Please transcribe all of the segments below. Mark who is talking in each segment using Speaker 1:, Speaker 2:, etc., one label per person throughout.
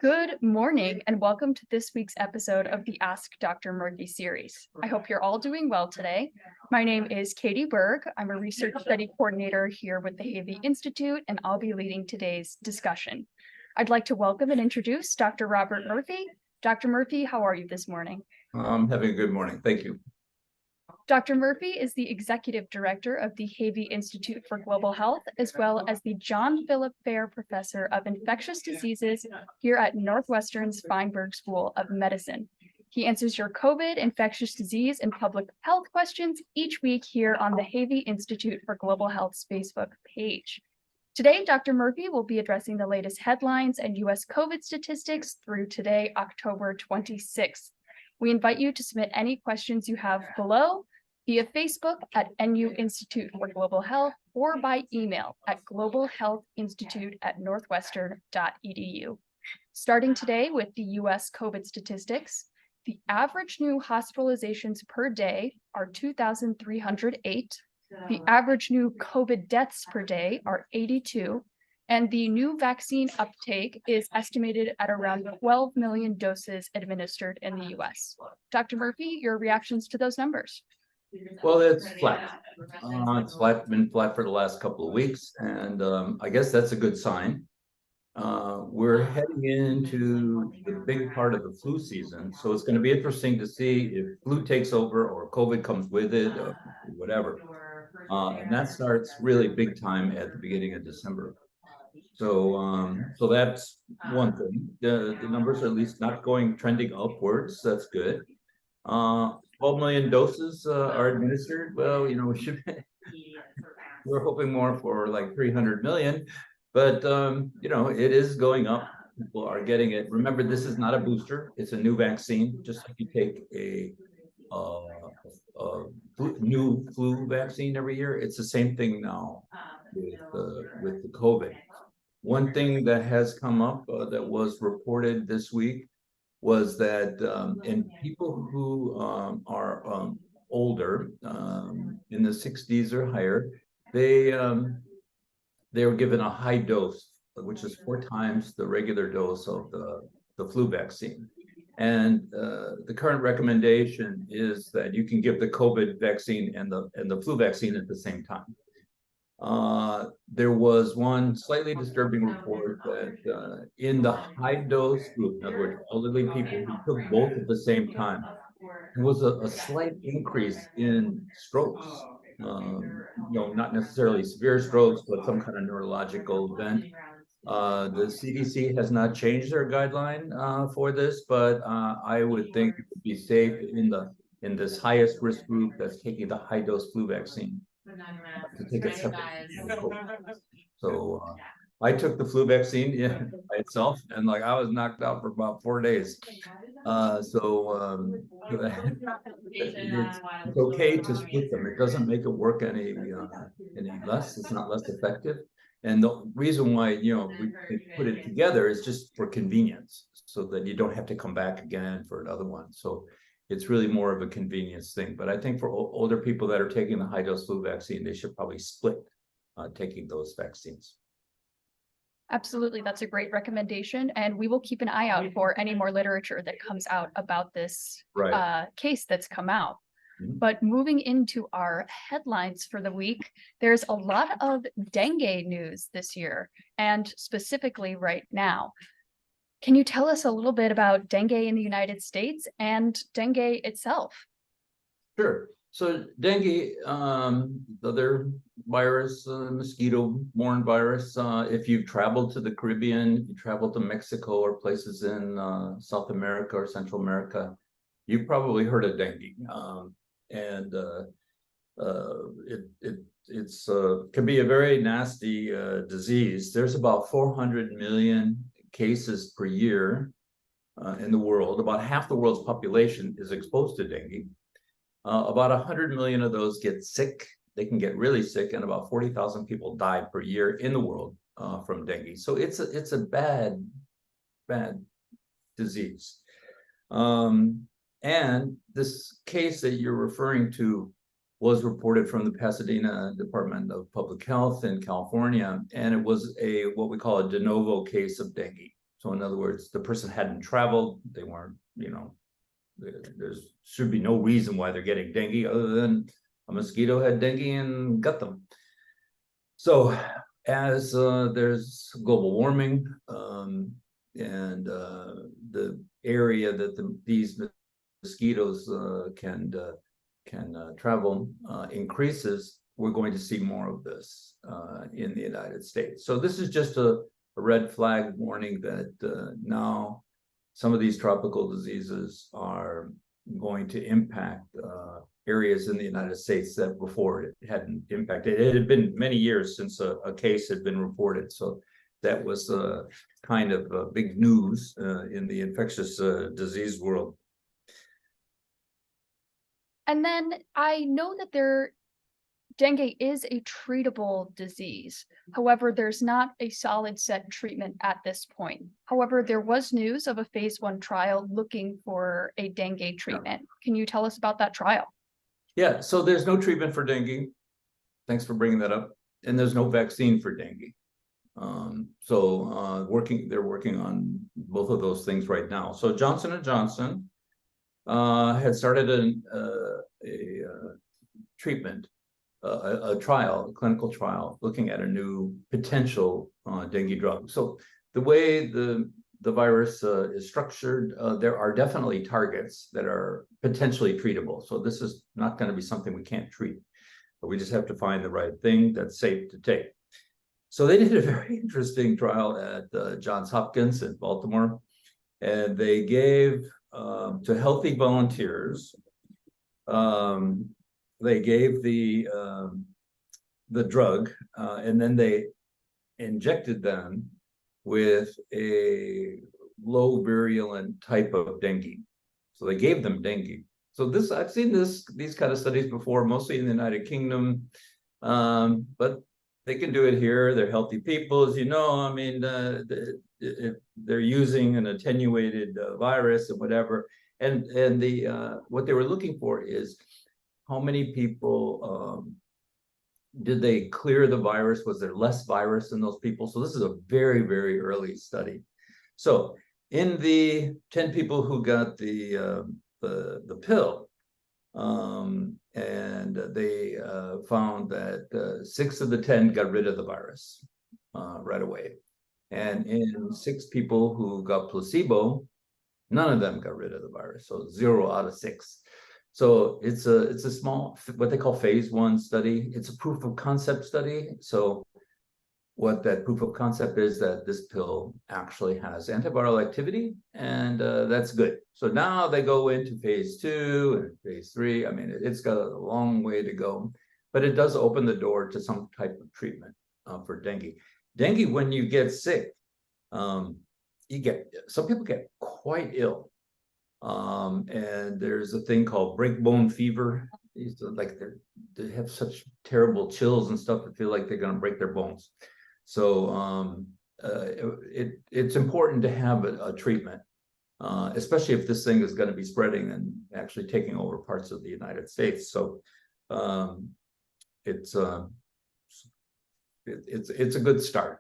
Speaker 1: Good morning and welcome to this week's episode of the Ask Dr. Murphy series. I hope you're all doing well today. My name is Katie Berg. I'm a research study coordinator here with the Havey Institute, and I'll be leading today's discussion. I'd like to welcome and introduce Dr. Robert Murphy. Dr. Murphy, how are you this morning?
Speaker 2: I'm having a good morning. Thank you.
Speaker 1: Dr. Murphy is the Executive Director of the Havey Institute for Global Health, as well as the John Philip Fair Professor of Infectious Diseases here at Northwestern's Feinberg School of Medicine. He answers your COVID, infectious disease, and public health questions each week here on the Havey Institute for Global Health's Facebook page. Today, Dr. Murphy will be addressing the latest headlines and U.S. COVID statistics through today, October 26th. We invite you to submit any questions you have below via Facebook at NU Institute for Global Health or by email at globalhealthinstitute@northwestern.edu. Starting today with the U.S. COVID statistics, the average new hospitalizations per day are 2,308. The average new COVID deaths per day are 82. And the new vaccine uptake is estimated at around 12 million doses administered in the U.S. Dr. Murphy, your reactions to those numbers?
Speaker 2: Well, it's flat. It's been flat for the last couple of weeks, and I guess that's a good sign. We're heading into the big part of the flu season, so it's going to be interesting to see if flu takes over or COVID comes with it, or whatever. And that starts really big time at the beginning of December. So that's one thing. The numbers are at least not trending upwards. That's good. 12 million doses are administered. Well, we're hoping more for like 300 million, but it is going up. People are getting it. Remember, this is not a booster; it's a new vaccine. Just like you take a new flu vaccine every year, it's the same thing now with the COVID. One thing that has come up that was reported this week was that in people who are older, in the 60s or higher, they were given a high dose, which is 4 times the regular dose of the flu vaccine. And the current recommendation is that you can give the COVID vaccine and the flu vaccine at the same time. There was one slightly disturbing report that in the high dose group, in other words, elderly people who took both at the same time, there was a slight increase in strokes. Not necessarily severe strokes, but some kind of neurological event. The CDC has not changed their guideline for this, but I would think it would be safe in this highest risk group that's taking the high dose flu vaccine to take a separate. So I took the flu vaccine by itself, and I was knocked out for about 4 days. It's okay to split them. It doesn't make it work any less. It's not less effective. And the reason why we put it together is just for convenience, so that you don't have to come back again for another one. So it's really more of a convenience thing. But I think for older people that are taking the high dose flu vaccine, they should probably split taking those vaccines.
Speaker 1: Absolutely, that's a great recommendation, and we will keep an eye out for any more literature that comes out about this case that's come out. But moving into our headlines for the week, there's a lot of dengue news this year, and specifically right now. Can you tell us a little bit about dengue in the United States and dengue itself?
Speaker 2: Sure. So dengue, the other virus, mosquito-borne virus, if you've traveled to the Caribbean, you traveled to Mexico or places in South America or Central America, you've probably heard of dengue. And it's can be a very nasty disease. There's about 400 million cases per year in the world. About half the world's population is exposed to dengue. About 100 million of those get sick. They can get really sick, and about 40,000 people die per year in the world from dengue. So it's a bad disease. And this case that you're referring to was reported from the Pasadena Department of Public Health in California, and it was what we call a de novo case of dengue. So in other words, the person hadn't traveled, they weren't, there should be no reason why they're getting dengue other than a mosquito had dengue and got them. So as there's global warming, and the area that these mosquitoes can travel increases, we're going to see more of this in the United States. So this is just a red flag warning that now some of these tropical diseases are going to impact areas in the United States that before it hadn't impacted. It had been many years since a case had been reported. So that was kind of big news in the infectious disease world.
Speaker 1: And then I know that dengue is a treatable disease. However, there's not a solid set treatment at this point. However, there was news of a phase 1 trial looking for a dengue treatment. Can you tell us about that trial?
Speaker 2: Yeah, so there's no treatment for dengue. Thanks for bringing that up. And there's no vaccine for dengue. They're working on both of those things right now. So Johnson & Johnson had started a treatment, a clinical trial, looking at a new potential dengue drug. So the way the virus is structured, there are definitely targets that are potentially treatable. So this is not going to be something we can't treat, but we just have to find the right thing that's safe to take. So they did a very interesting trial at Johns Hopkins in Baltimore, and they gave to healthy volunteers, they gave the drug, and then they injected them with a low virulent type of dengue. So they gave them dengue. So I've seen these kind of studies before, mostly in the United Kingdom, but they can do it here. They're healthy people, as you know. I mean, they're using an attenuated virus and whatever. And what they were looking for is how many people did they clear the virus? Was there less virus in those people? So this is a very, very early study. So in the 10 people who got the pill, and they found that 6 of the 10 got rid of the virus right away. And in 6 people who got placebo, none of them got rid of the virus. So 0 out of 6. So it's a small, what they call phase 1 study. It's a proof of concept study. So what that proof of concept is that this pill actually has antiviral activity, and that's good. So now they go into phase 2 and phase 3. I mean, it's got a long way to go, but it does open the door to some type of treatment for dengue. Dengue, when you get sick, some people get quite ill. And there's a thing called breakbone fever. Like they have such terrible chills and stuff that feel like they're going to break their bones. So it's important to have a treatment, especially if this thing is going to be spreading and actually taking over parts of the United States. So it's a good start.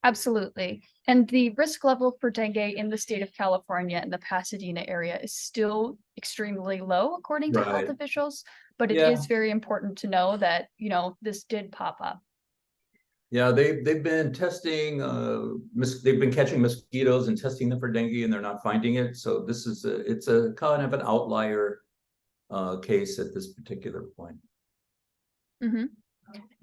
Speaker 1: Absolutely. And the risk level for dengue in the state of California and the Pasadena area is still extremely low, according to health officials. But it is very important to know that, this did pop up.
Speaker 2: Yeah, they've been testing, they've been catching mosquitoes and testing them for dengue, and they're not finding it. So it's a kind of an outlier case at this particular point.
Speaker 1: Mm-hmm.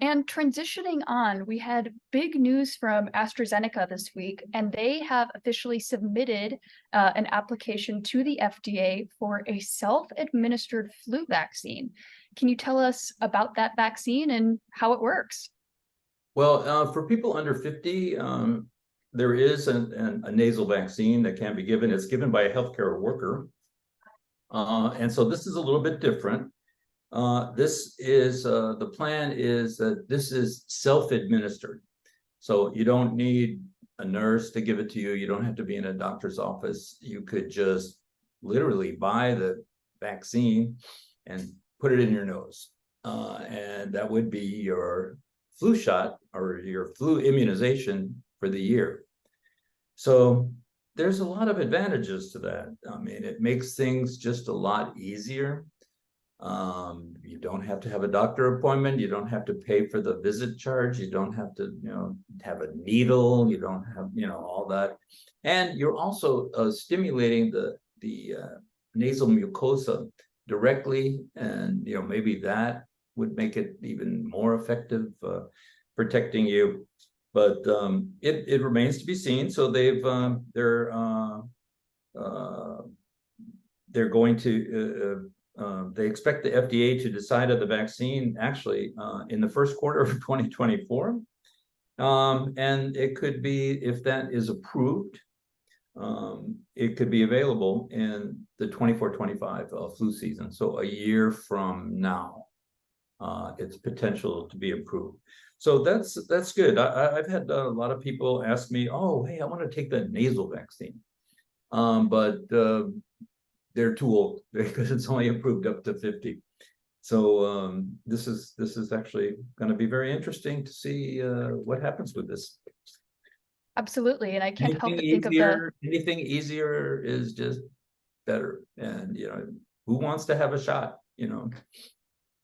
Speaker 1: And transitioning on, we had big news from AstraZeneca this week, and they have officially submitted an application to the FDA for a self-administered flu vaccine. Can you tell us about that vaccine and how it works?
Speaker 2: Well, for people under 50, there is a nasal vaccine that can be given. It's given by a healthcare worker. And so this is a little bit different. The plan is that this is self-administered. So you don't need a nurse to give it to you. You don't have to be in a doctor's office. You could just literally buy the vaccine and put it in your nose. And that would be your flu shot or your flu immunization for the year. So there's a lot of advantages to that. I mean, it makes things just a lot easier. You don't have to have a doctor appointment. You don't have to pay for the visit charge. You don't have to, have a needle. You don't have, all that. And you're also stimulating the nasal mucosa directly, and maybe that would make it even more effective protecting you. But it remains to be seen. So they're going to they expect the FDA to decide on the vaccine actually in the first quarter of 2024. And it could be, if that is approved, it could be available in the 24-25 flu season. So a year from now, it's potential to be approved. So that's good. I've had a lot of people ask me, oh, hey, I want to take the nasal vaccine. But they're too old because it's only approved up to 50. So this is actually going to be very interesting to see what happens with this.
Speaker 1: Absolutely. And I can't help but think of
Speaker 2: anything easier is just better. And who wants to have a shot,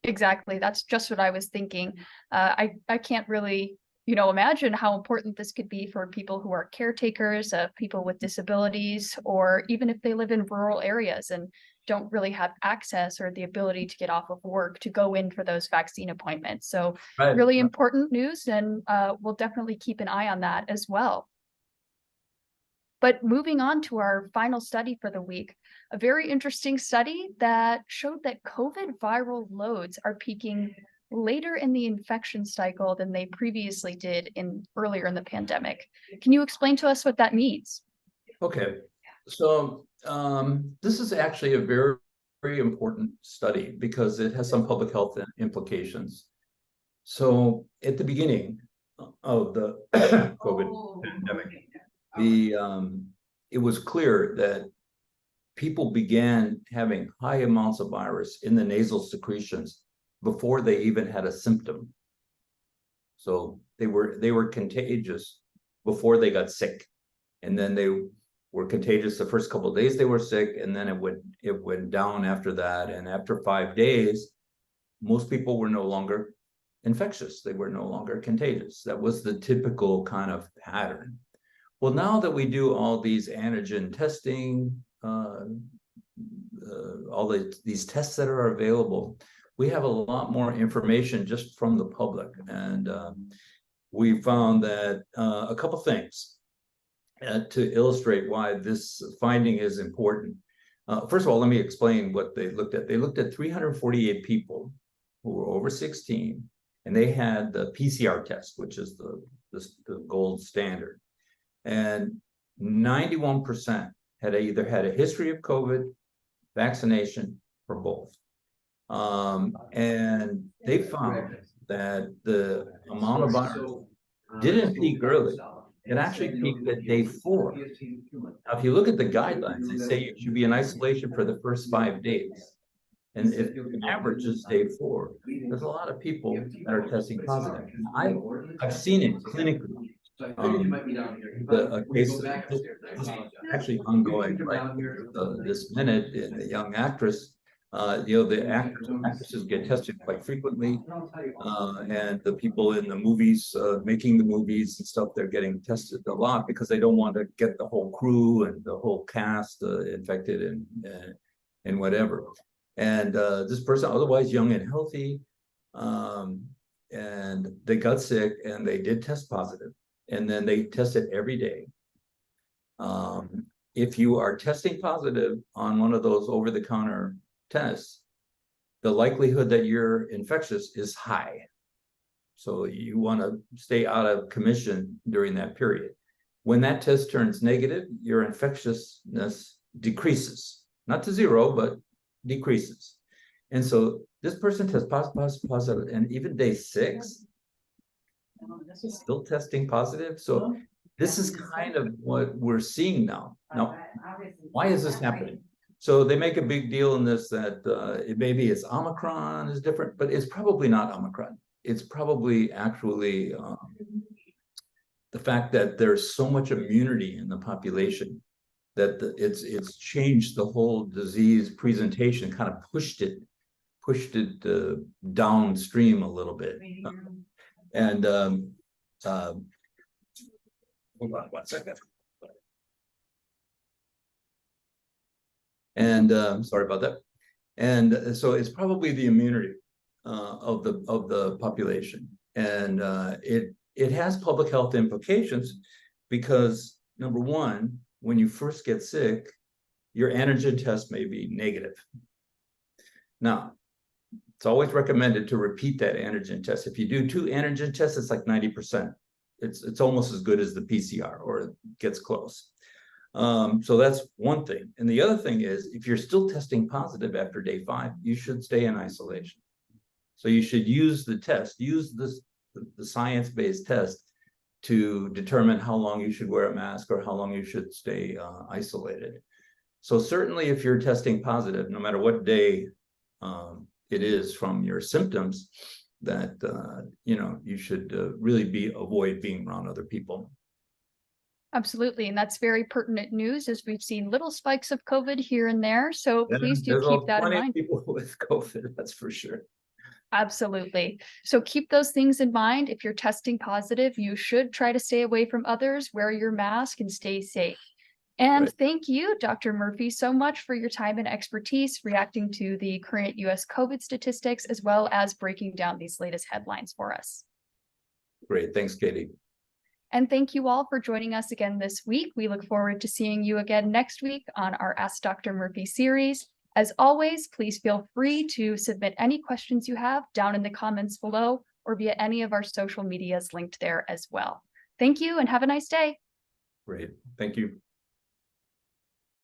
Speaker 1: Exactly. That's just what I was thinking. I can't really, imagine how important this could be for people who are caretakers of people with disabilities, or even if they live in rural areas and don't really have access or the ability to get off of work to go in for those vaccine appointments. So really important news, and we'll definitely keep an eye on that as well. But moving on to our final study for the week, a very interesting study that showed that COVID viral loads are peaking later in the infection cycle than they previously did earlier in the pandemic. Can you explain to us what that means?
Speaker 2: Okay, so this is actually a very, very important study because it has some public health implications. So at the beginning of the COVID pandemic, it was clear that people began having high amounts of virus in the nasal secretions before they even had a symptom. So they were contagious before they got sick, and then they were contagious the first couple of days they were sick, and then it went down after that. And after 5 days, most people were no longer infectious. They were no longer contagious. That was the typical kind of pattern. Well, now that we do all these antigen testing, all these tests that are available, we have a lot more information just from the public. And we found that a couple things to illustrate why this finding is important. First of all, let me explain what they looked at. They looked at 348 people who were over 16, and they had the PCR test, which is the gold standard. And 91% had either had a history of COVID, vaccination, or both. And they found that the amount of virus didn't peak early. It actually peaked at day 4. Now, if you look at the guidelines, they say you should be in isolation for the first 5 days. And if the average is day 4, there's a lot of people that are testing positive. I've seen it clinically. A case actually ongoing right this minute in the young actress. The actresses get tested quite frequently, and the people in the movies, making the movies and stuff, they're getting tested a lot because they don't want to get the whole crew and the whole cast infected and whatever. And this person, otherwise young and healthy, and they got sick and they did test positive. And then they test it every day. If you are testing positive on one of those over-the-counter tests, the likelihood that you're infectious is high. So you want to stay out of commission during that period. When that test turns negative, your infectiousness decreases, not to 0, but decreases. And so this person tests positive, and even day 6, still testing positive. So this is kind of what we're seeing now. Now, why is this happening? So they make a big deal in this that maybe it's Omicron is different, but it's probably not Omicron. It's probably actually the fact that there's so much immunity in the population that it's changed the whole disease presentation, kind of pushed it downstream a little bit. And hold on 1 second. And sorry about that. And so it's probably the immunity of the population, and it has public health implications because number one, when you first get sick, your antigen test may be negative. Now, it's always recommended to repeat that antigen test. If you do 2 antigen tests, it's like 90%. It's almost as good as the PCR, or it gets close. So that's one thing. And the other thing is, if you're still testing positive after day 5, you should stay in isolation. So you should use the test, use the science-based test to determine how long you should wear a mask or how long you should stay isolated. So certainly if you're testing positive, no matter what day it is from your symptoms, that you should really avoid being around other people.
Speaker 1: Absolutely. And that's very pertinent news, as we've seen little spikes of COVID here and there. So please do keep that in mind.
Speaker 2: People with COVID, that's for sure.
Speaker 1: Absolutely. So keep those things in mind. If you're testing positive, you should try to stay away from others, wear your mask, and stay safe. And thank you, Dr. Murphy, so much for your time and expertise reacting to the current US COVID statistics, as well as breaking down these latest headlines for us.
Speaker 2: Great. Thanks, Katie.
Speaker 1: And thank you all for joining us again this week. We look forward to seeing you again next week on our Ask Dr. Murphy series. As always, please feel free to submit any questions you have down in the comments below or via any of our social medias linked there as well. Thank you and have a nice day.
Speaker 2: Great. Thank you.